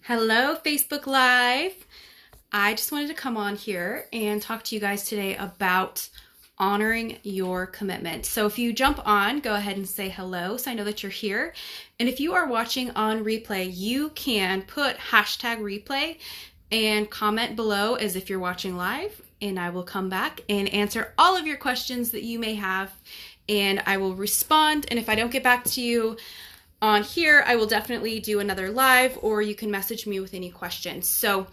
Hello, Facebook Live. I just wanted to come on here and talk to you guys today about honoring your commitment. So if you jump on, go ahead and say hello so I know that you're here. And if you are watching on replay, you can put hashtag replay and comment below as if you're watching live, and I will come back and answer all of your questions that you may have, and I will respond. And if I don't get back to you on here, I will definitely do another live, or you can message me with any questions. So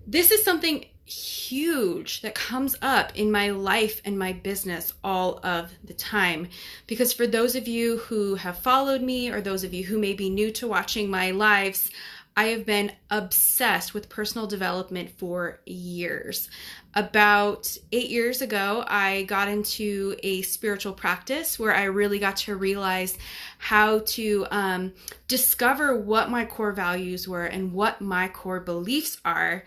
this is something huge that comes up in my life and my business all of the time, because for those of you who have followed me, or those of you who may be new to watching my lives, I have been obsessed with personal development for years. About 8 years ago, I got into a spiritual practice where I really got to realize how to discover what my core values were and what my core beliefs are.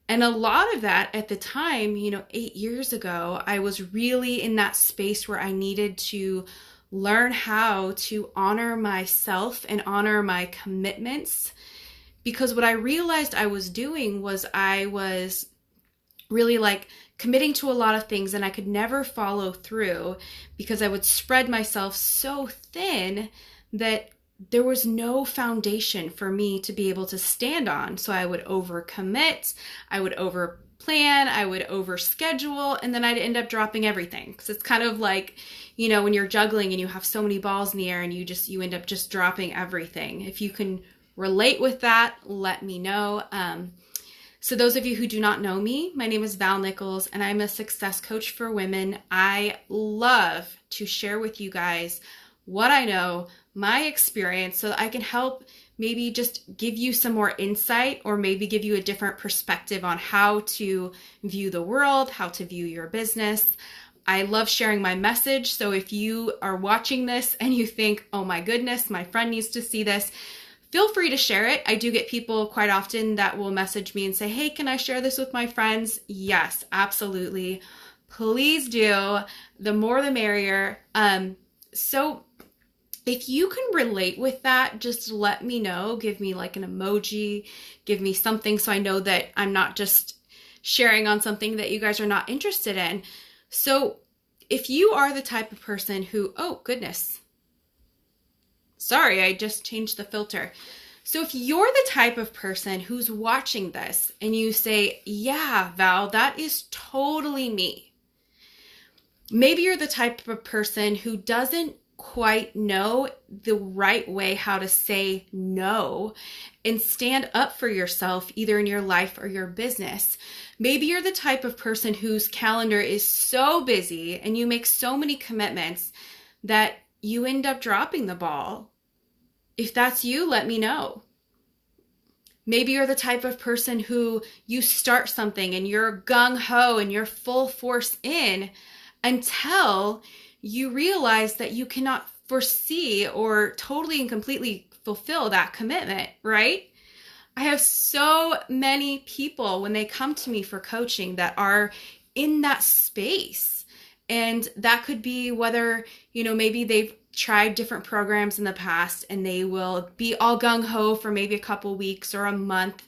And a lot of that at the time, 8 years ago, I was really in that space where I needed to learn how to honor myself and honor my commitments. Because what I realized I was doing was I was really committing to a lot of things, and I could never follow through because I would spread myself so thin that there was no foundation for me to be able to stand on. So I would overcommit, I would overplan, I would overschedule, and then I'd end up dropping everything. Because it's kind of like, when you're juggling and you have so many balls in the air and you end up just dropping everything. If you can relate with that, let me know. So those of you who do not know me, my name is Val Nichols, and I'm a success coach for women. I love to share with you guys what I know, my experience, so that I can help maybe just give you some more insight, or maybe give you a different perspective on how to view the world, how to view your business. I love sharing my message. So if you are watching this and you think, oh my goodness, my friend needs to see this, feel free to share it. I do get people quite often that will message me and say, hey, can I share this with my friends? Yes, absolutely. Please do. The more the merrier. So if you can relate with that, just let me know. Give me like an emoji, give me something so I know that I'm not just sharing on something that you guys are not interested in. So if you are the type of person who, oh goodness, sorry, I just changed the filter. So if you're the type of person who's watching this and you say, yeah, Val, that is totally me. Maybe you're the type of person who doesn't quite know the right way how to say no and stand up for yourself, either in your life or your business. Maybe you're the type of person whose calendar is so busy and you make so many commitments that you end up dropping the ball. If that's you, let me know. Maybe you're the type of person who you start something and you're gung-ho and you're full force in until you realize that you cannot foresee or totally and completely fulfill that commitment, right? I have so many people when they come to me for coaching that are in that space. And that could be whether, maybe they've tried different programs in the past and they will be all gung-ho for maybe a couple weeks or a month,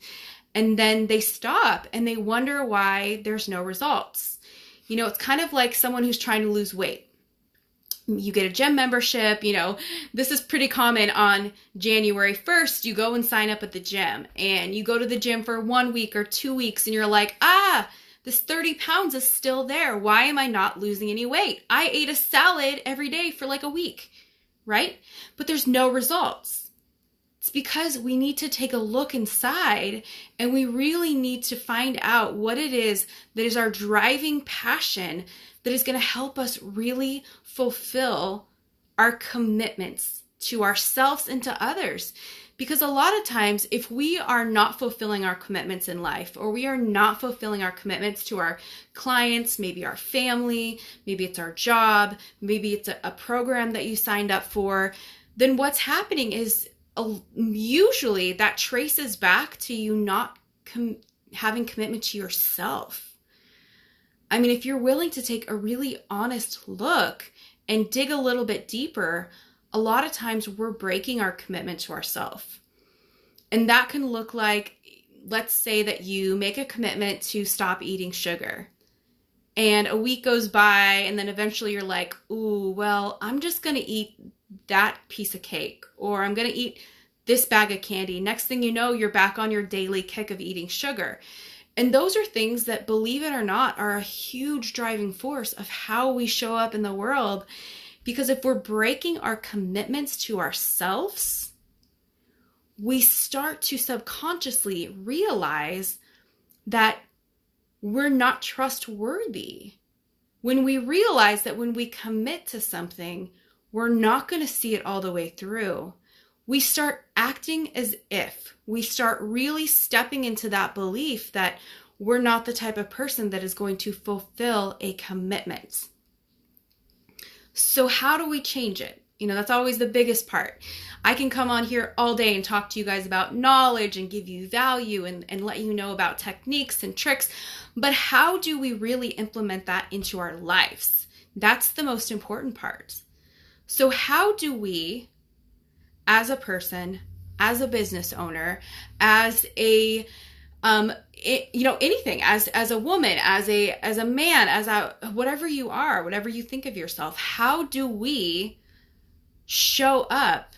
and then they stop and they wonder why there's no results. It's kind of like someone who's trying to lose weight. You get a gym membership, this is pretty common on January 1st. You go and sign up at the gym and you go to the gym for 1 week or 2 weeks and you're like, this 30 pounds is still there. Why am I not losing any weight? I ate a salad every day for like a week, right? But there's no results. It's because we need to take a look inside and we really need to find out what it is that is our driving passion that is going to help us really fulfill our commitments to ourselves and to others. Because a lot of times, if we are not fulfilling our commitments in life, or we are not fulfilling our commitments to our clients, maybe our family, maybe it's our job, maybe it's a program that you signed up for, then what's happening is usually that traces back to you not having commitment to yourself. I mean, if you're willing to take a really honest look and dig a little bit deeper, a lot of times we're breaking our commitment to ourselves. And that can look like, let's say that you make a commitment to stop eating sugar. And a week goes by, and then eventually you're like, ooh, well, I'm just going to eat that piece of cake, or I'm going to eat this bag of candy. Next thing you know, you're back on your daily kick of eating sugar. And those are things that, believe it or not, are a huge driving force of how we show up in the world. Because if we're breaking our commitments to ourselves, we start to subconsciously realize that we're not trustworthy. When we realize that when we commit to something, we're not going to see it all the way through, we start acting as if. We start really stepping into that belief that we're not the type of person that is going to fulfill a commitment. So how do we change it? That's always the biggest part. I can come on here all day and talk to you guys about knowledge and give you value and let you know about techniques and tricks. But how do we really implement that into our lives? That's the most important part. So how do we, as a person, as a business owner, as a anything, as a woman, as a man, as a whatever you are, whatever you think of yourself, how do we show up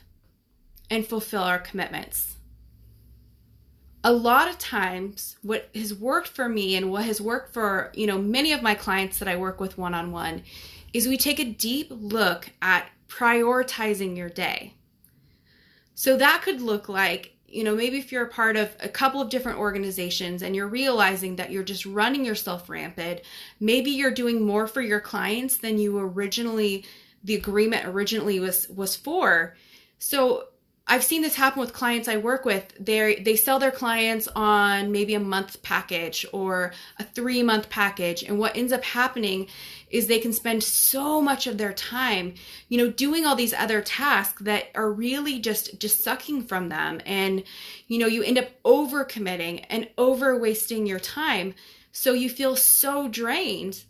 and fulfill our commitments? A lot of times what has worked for me and what has worked for, many of my clients that I work with one-on-one is we take a deep look at prioritizing your day. So that could look like, maybe if you're a part of a couple of different organizations and you're realizing that you're just running yourself rampant, maybe you're doing more for your clients than the agreement originally was for. So I've seen this happen with clients I work with. They sell their clients on maybe a month package or a 3-month package. And what ends up happening is they can spend so much of their time, doing all these other tasks that are really just sucking from them. And, you end up overcommitting and over wasting your time. So you feel so drained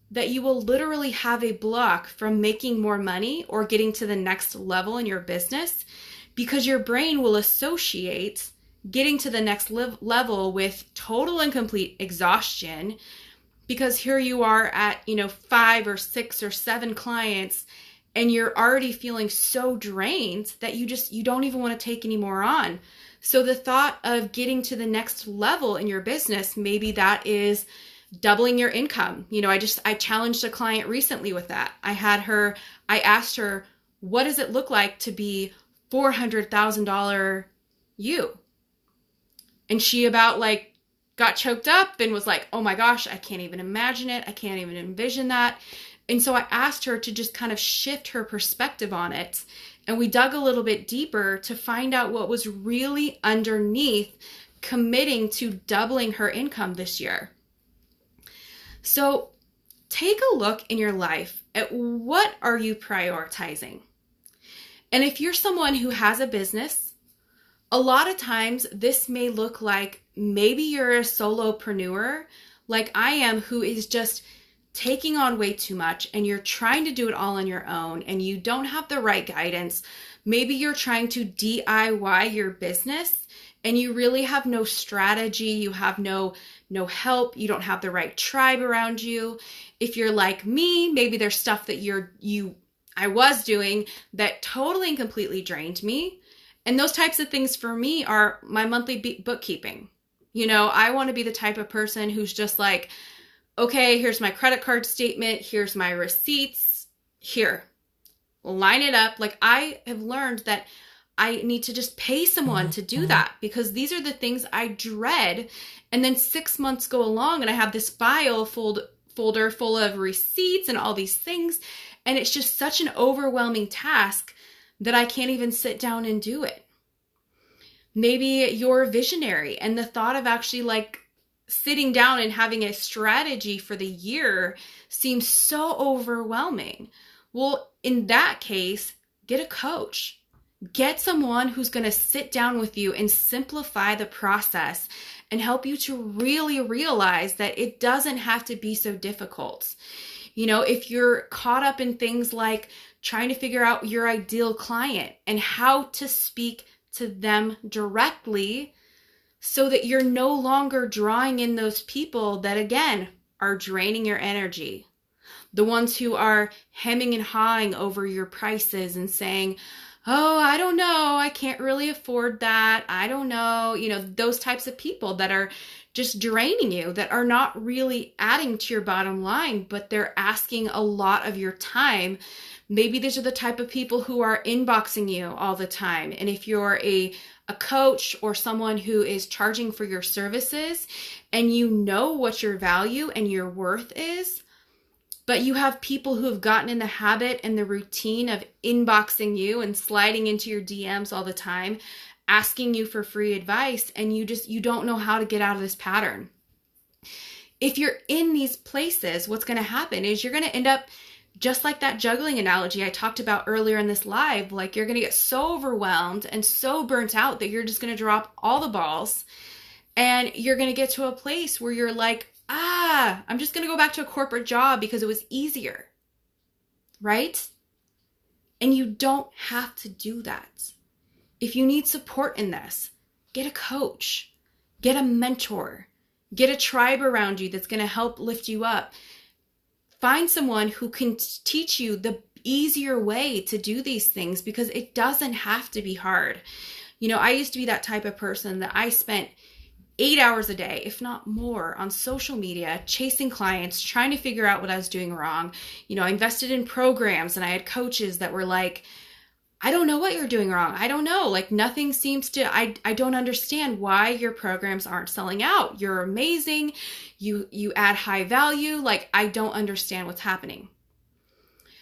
that you will literally have a block from making more money or getting to the next level in your business, because your brain will associate getting to the next level with total and complete exhaustion. Because here you are at, 5 or 6 or 7 clients, and you're already feeling so drained that you don't even want to take any more on. So the thought of getting to the next level in your business, maybe that is doubling your income. I challenged a client recently with that. I asked her, what does it look like to be $400,000 you? And she got choked up and was like, oh my gosh, I can't even imagine it. I can't even envision that. And so I asked her to just kind of shift her perspective on it. And we dug a little bit deeper to find out what was really underneath committing to doubling her income this year. So take a look in your life at what are you prioritizing. And if you're someone who has a business, a lot of times this may look like maybe you're a solopreneur like I am, who is just taking on way too much and you're trying to do it all on your own and you don't have the right guidance. Maybe you're trying to DIY your business and you really have no strategy. You have no help. You don't have the right tribe around you. If you're like me, maybe there's stuff that I was doing that totally and completely drained me. And those types of things for me are my monthly bookkeeping. I want to be the type of person who's just like, okay, here's my credit card statement. Here's my receipts. Here, line it up. I have learned that I need to just pay someone to do that, because these are the things I dread. And then 6 months go along and I have this folder full of receipts and all these things. And it's just such an overwhelming task that I can't even sit down and do it. Maybe you're a visionary and the thought of actually sitting down and having a strategy for the year seems so overwhelming. Well, in that case, get a coach. Get someone who's going to sit down with you and simplify the process and help you to really realize that it doesn't have to be so difficult. If you're caught up in things like trying to figure out your ideal client and how to speak to them directly so that you're no longer drawing in those people that, again, are draining your energy. The ones who are hemming and hawing over your prices and saying, oh, I don't know, I can't really afford that. I don't know, those types of people that are just draining you, that are not really adding to your bottom line, but they're asking a lot of your time. Maybe these are the type of people who are inboxing you all the time. And if you're a coach or someone who is charging for your services and you know what your value and your worth is, but you have people who have gotten in the habit and the routine of inboxing you and sliding into your DMs all the time, asking you for free advice, and you don't know how to get out of this pattern. If you're in these places, what's going to happen is you're going to end up just like that juggling analogy I talked about earlier in this live. Like, you're going to get so overwhelmed and so burnt out that you're just going to drop all the balls, and you're going to get to a place where you're like, I'm just going to go back to a corporate job because it was easier, right? And you don't have to do that. If you need support in this, get a coach, get a mentor, get a tribe around you that's going to help lift you up. Find someone who can teach you the easier way to do these things, because it doesn't have to be hard. I used to be that type of person that I spent 8 hours a day, if not more, on social media, chasing clients, trying to figure out what I was doing wrong. I invested in programs, and I had coaches that were like, I don't know what you're doing wrong. I don't know. Like, nothing seems to, I don't understand why your programs aren't selling out. You're amazing. You add high value. Like, I don't understand what's happening.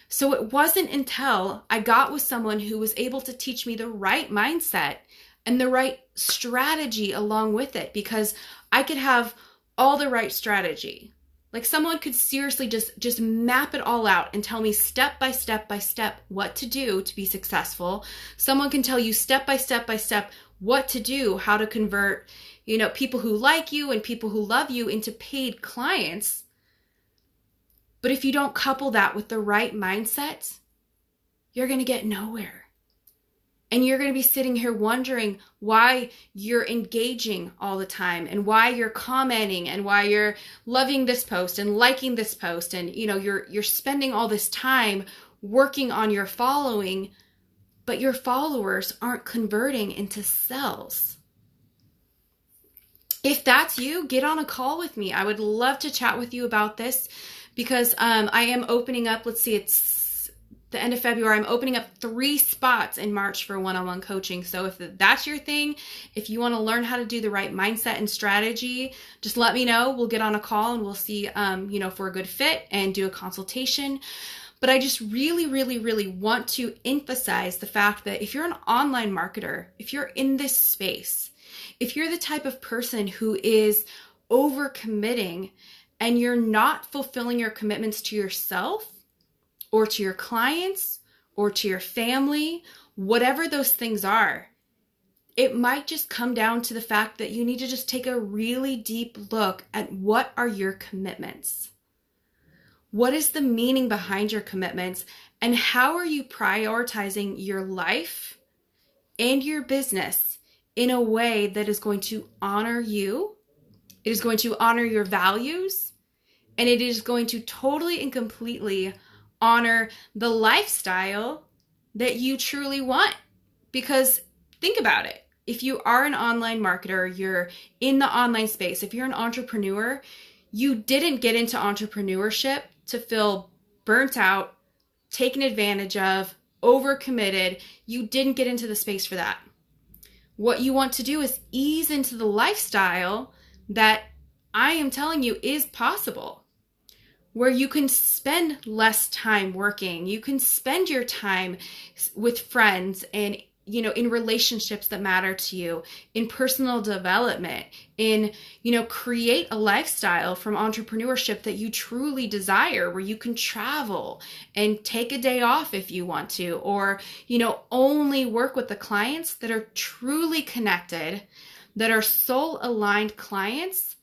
So it wasn't until I got with someone who was able to teach me the right mindset and the right strategy along with it, because I could have all the right strategy. Like, someone could seriously just map it all out and tell me step by step by step what to do to be successful. Someone can tell you step by step by step what to do, how to convert, people who like you and people who love you into paid clients. But if you don't couple that with the right mindset, you're going to get nowhere. And you're going to be sitting here wondering why you're engaging all the time, and why you're commenting, and why you're loving this post and liking this post. And, you're spending all this time working on your following, but your followers aren't converting into sales. If that's you, get on a call with me. I would love to chat with you about this, because I am opening up, it's the end of February, I'm opening up 3 spots in March for one-on-one coaching. So if that's your thing, if you want to learn how to do the right mindset and strategy, just let me know. We'll get on a call and we'll see, if we're a good fit, and do a consultation. But I just really, really, really want to emphasize the fact that if you're an online marketer, if you're in this space, if you're the type of person who is overcommitting and you're not fulfilling your commitments to yourself, or to your clients, or to your family, whatever those things are, it might just come down to the fact that you need to just take a really deep look at what are your commitments. What is the meaning behind your commitments, and how are you prioritizing your life and your business in a way that is going to honor you, it is going to honor your values, and it is going to totally and completely honor the lifestyle that you truly want. Because think about it. If you are an online marketer, you're in the online space, if you're an entrepreneur, you didn't get into entrepreneurship to feel burnt out, taken advantage of, overcommitted. You didn't get into the space for that. What you want to do is ease into the lifestyle that I am telling you is possible, where you can spend less time working. You can spend your time with friends and, in relationships that matter to you, in personal development, in, create a lifestyle from entrepreneurship that you truly desire, where you can travel and take a day off if you want to, or, only work with the clients that are truly connected, that are soul aligned clients,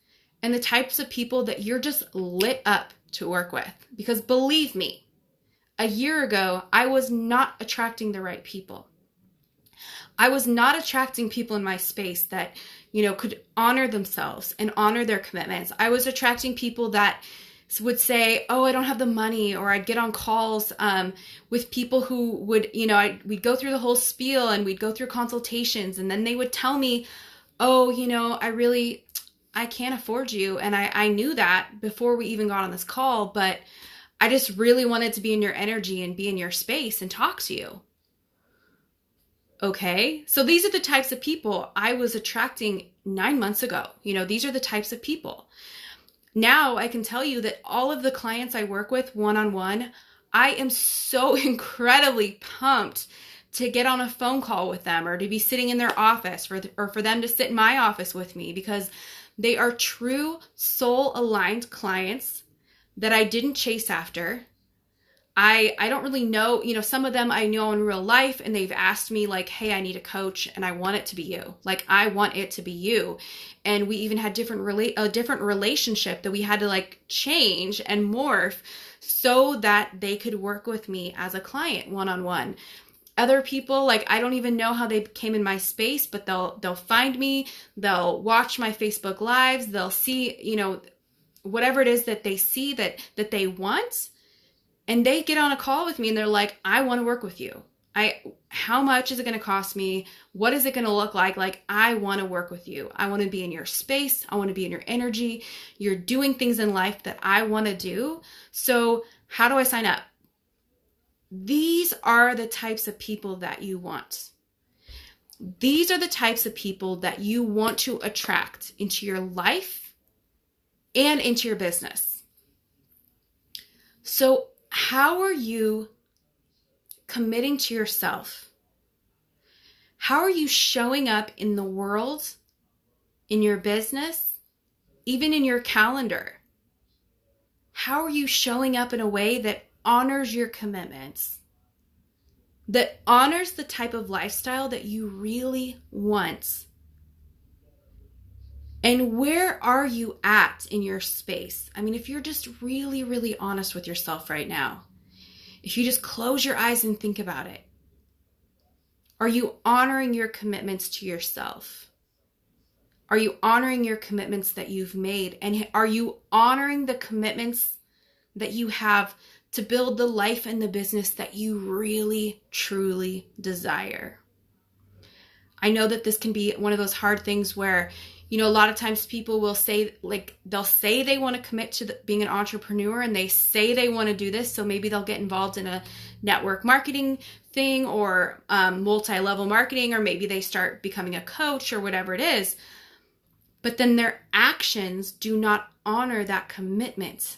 and the types of people that you're just lit up to work with. Because believe me, a year ago, I was not attracting the right people. I was not attracting people in my space that, could honor themselves and honor their commitments. I was attracting people that would say, oh, I don't have the money, or I'd get on calls with people who would, we'd go through the whole spiel and we'd go through consultations, and then they would tell me, oh, I can't afford you. And I knew that before we even got on this call, but I just really wanted to be in your energy and be in your space and talk to you. Okay, so these are the types of people I was attracting 9 months ago. These are the types of people. Now I can tell you that all of the clients I work with one-on-one, I am so incredibly pumped to get on a phone call with them, or to be sitting in their office, or for them to sit in my office with me, because they are true soul-aligned clients that I didn't chase after. I don't really know, some of them I know in real life, and they've asked me like, hey, I need a coach and I want it to be you. Like, I want it to be you. And we even had a different relationship that we had to like change and morph so that they could work with me as a client one-on-one. Other people, like, I don't even know how they came in my space, but they'll find me, they'll watch my Facebook lives, they'll see, whatever it is that they see that they want. And they get on a call with me and they're like, I want to work with you. How much is it going to cost me? What is it going to look like? Like, I want to work with you. I want to be in your space. I want to be in your energy. You're doing things in life that I want to do. So how do I sign up? These are the types of people that you want. These are the types of people that you want to attract into your life and into your business. So how are you committing to yourself? How are you showing up in the world, in your business, even in your calendar? How are you showing up in a way that honors your commitments, that honors the type of lifestyle that you really want? And where are you at in your space? I mean, if you're just really, really honest with yourself right now, if you just close your eyes and think about it, are you honoring your commitments to yourself? Are you honoring your commitments that you've made? And are you honoring the commitments that you have to build the life and the business that you really, truly desire? I know that this can be one of those hard things where, a lot of times people will say, like, they'll say they want to commit to being an entrepreneur, and they say they want to do this. So maybe they'll get involved in a network marketing thing, or multi-level marketing, or maybe they start becoming a coach or whatever it is. But then their actions do not honor that commitment,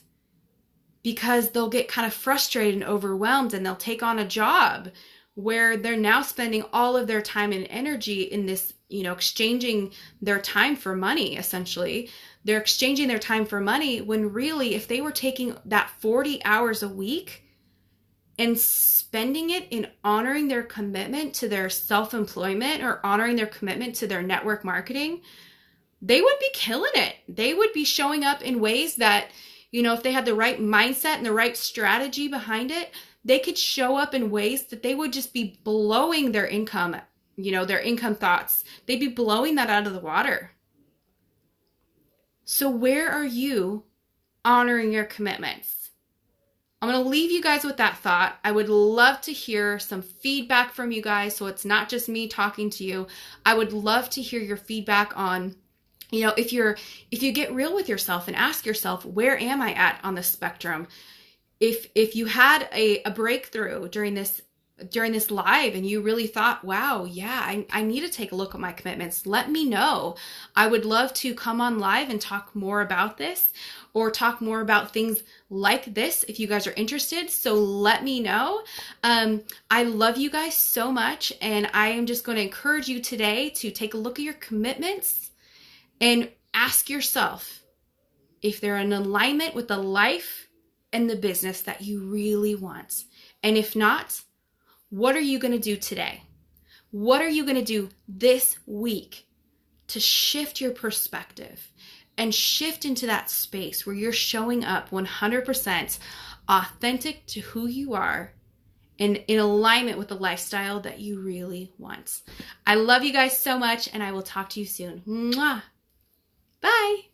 because they'll get kind of frustrated and overwhelmed, and they'll take on a job where they're now spending all of their time and energy in this, exchanging their time for money, essentially. They're exchanging their time for money, when really, if they were taking that 40 hours a week and spending it in honoring their commitment to their self-employment, or honoring their commitment to their network marketing, they would be killing it. They would be showing up in ways that, if they had the right mindset and the right strategy behind it, they could show up in ways that they would just be blowing their income, their income thoughts. They'd be blowing that out of the water. So where are you honoring your commitments? I'm going to leave you guys with that thought. I would love to hear some feedback from you guys, so it's not just me talking to you. I would love to hear your feedback on, if you get real with yourself and ask yourself, where am I at on the spectrum? If you had a breakthrough during this live, and you really thought, wow, yeah, I need to take a look at my commitments, let me know. I would love to come on live and talk more about this, or talk more about things like this if you guys are interested. So let me know. I love you guys so much, and I am just going to encourage you today to take a look at your commitments and ask yourself if they're in alignment with the life and the business that you really want. And if not, what are you going to do today? What are you going to do this week to shift your perspective and shift into that space where you're showing up 100% authentic to who you are and in alignment with the lifestyle that you really want. I love you guys so much, and I will talk to you soon. Mwah! Bye!